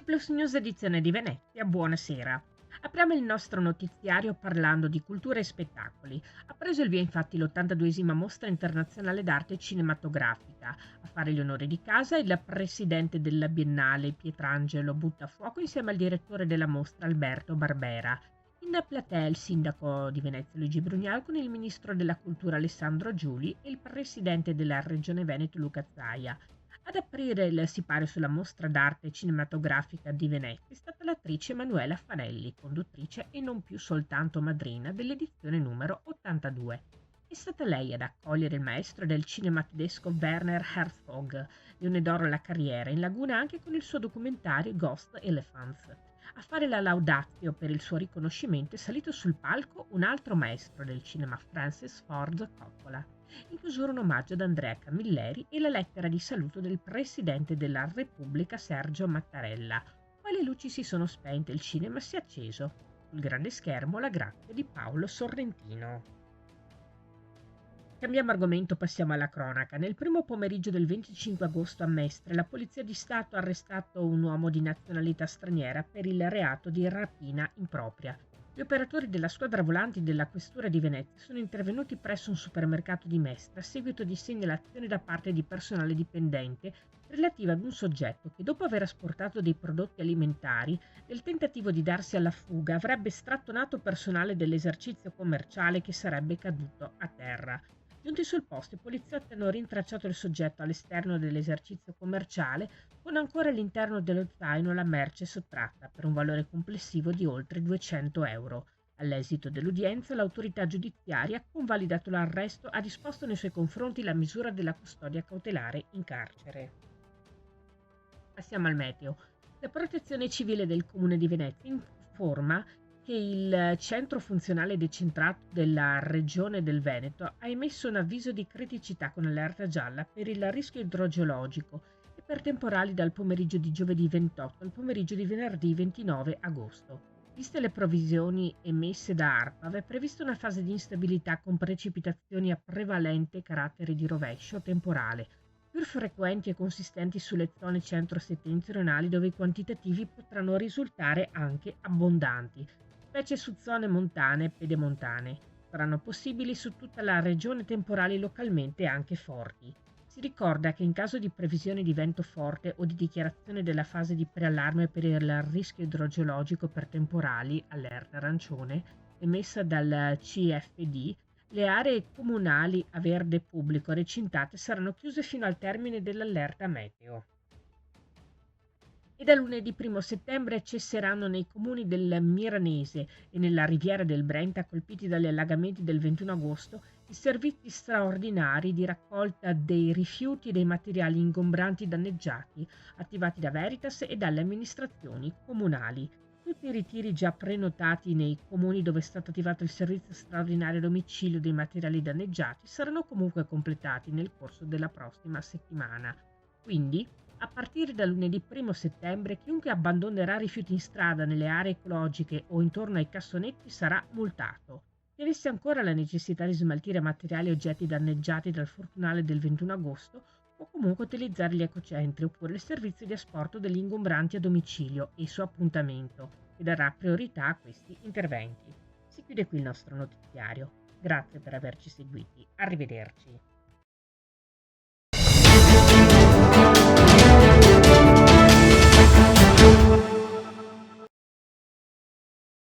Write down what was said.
Plus News edizione di Venezia, buonasera. Apriamo il nostro notiziario parlando di cultura e spettacoli. Ha preso il via infatti l'82esima Mostra Internazionale d'Arte Cinematografica. A fare gli onori di casa il presidente della Biennale Pietrangelo Buttafuoco insieme al direttore della mostra Alberto Barbera. In platea il sindaco di Venezia Luigi Brugnal con il ministro della cultura Alessandro Giuli e il presidente della regione Veneto Luca Zaia. Ad aprire il sipario sulla mostra d'arte cinematografica di Venezia è stata l'attrice Emanuela Fanelli, conduttrice e non più soltanto madrina dell'edizione numero 82. È stata lei ad accogliere il maestro del cinema tedesco Werner Herzog, Leone d'Oro alla carriera, in laguna anche con il suo documentario Ghost Elephants. A fare la laudatio per il suo riconoscimento è salito sul palco un altro maestro del cinema, Francis Ford Coppola. In chiusura un omaggio ad Andrea Camilleri e la lettera di saluto del Presidente della Repubblica Sergio Mattarella. Poi le luci si sono spente e il cinema si è acceso. Sul grande schermo la grazia di Paolo Sorrentino. Cambiamo argomento, passiamo alla cronaca. Nel primo pomeriggio del 25 agosto a Mestre, la Polizia di Stato ha arrestato un uomo di nazionalità straniera per il reato di rapina impropria. Gli operatori della squadra volanti della Questura di Venezia sono intervenuti presso un supermercato di Mestre a seguito di segnalazioni da parte di personale dipendente relativa ad un soggetto che, dopo aver asportato dei prodotti alimentari, nel tentativo di darsi alla fuga avrebbe strattonato personale dell'esercizio commerciale che sarebbe caduto a terra. Giunti sul posto, i poliziotti hanno rintracciato il soggetto all'esterno dell'esercizio commerciale con ancora all'interno dello zaino la merce sottratta per un valore complessivo di oltre 200 euro. All'esito dell'udienza, l'autorità giudiziaria ha convalidato l'arresto e ha disposto nei suoi confronti la misura della custodia cautelare in carcere. Passiamo al meteo. La Protezione Civile del Comune di Venezia informa che il Centro Funzionale Decentrato della Regione del Veneto ha emesso un avviso di criticità con allerta gialla per il rischio idrogeologico e per temporali dal pomeriggio di giovedì 28 al pomeriggio di venerdì 29 agosto. Viste le provvisioni emesse da ARPAV, è prevista una fase di instabilità con precipitazioni a prevalente carattere di rovescio temporale, più frequenti e consistenti sulle zone centro-settentrionali dove i quantitativi potranno risultare anche abbondanti, specie su zone montane e pedemontane. Saranno possibili su tutta la regione temporali localmente anche forti. Si ricorda che in caso di previsione di vento forte o di dichiarazione della fase di preallarme per il rischio idrogeologico per temporali, allerta arancione, emessa dal CFD, le aree comunali a verde pubblico recintate saranno chiuse fino al termine dell'allerta meteo. E da lunedì 1 settembre cesseranno nei comuni del Miranese e nella riviera del Brenta colpiti dagli allagamenti del 21 agosto i servizi straordinari di raccolta dei rifiuti e dei materiali ingombranti danneggiati attivati da Veritas e dalle amministrazioni comunali. Tutti i ritiri già prenotati nei comuni dove è stato attivato il servizio straordinario a domicilio dei materiali danneggiati saranno comunque completati nel corso della prossima settimana. Quindi, a partire da lunedì 1 settembre, chiunque abbandonerà rifiuti in strada, nelle aree ecologiche o intorno ai cassonetti sarà multato. Se avesse ancora la necessità di smaltire materiali e oggetti danneggiati dal fortunale del 21 agosto, può comunque utilizzare gli ecocentri oppure il servizio di asporto degli ingombranti a domicilio e su appuntamento, che darà priorità a questi interventi. Si chiude qui il nostro notiziario. Grazie per averci seguiti. Arrivederci.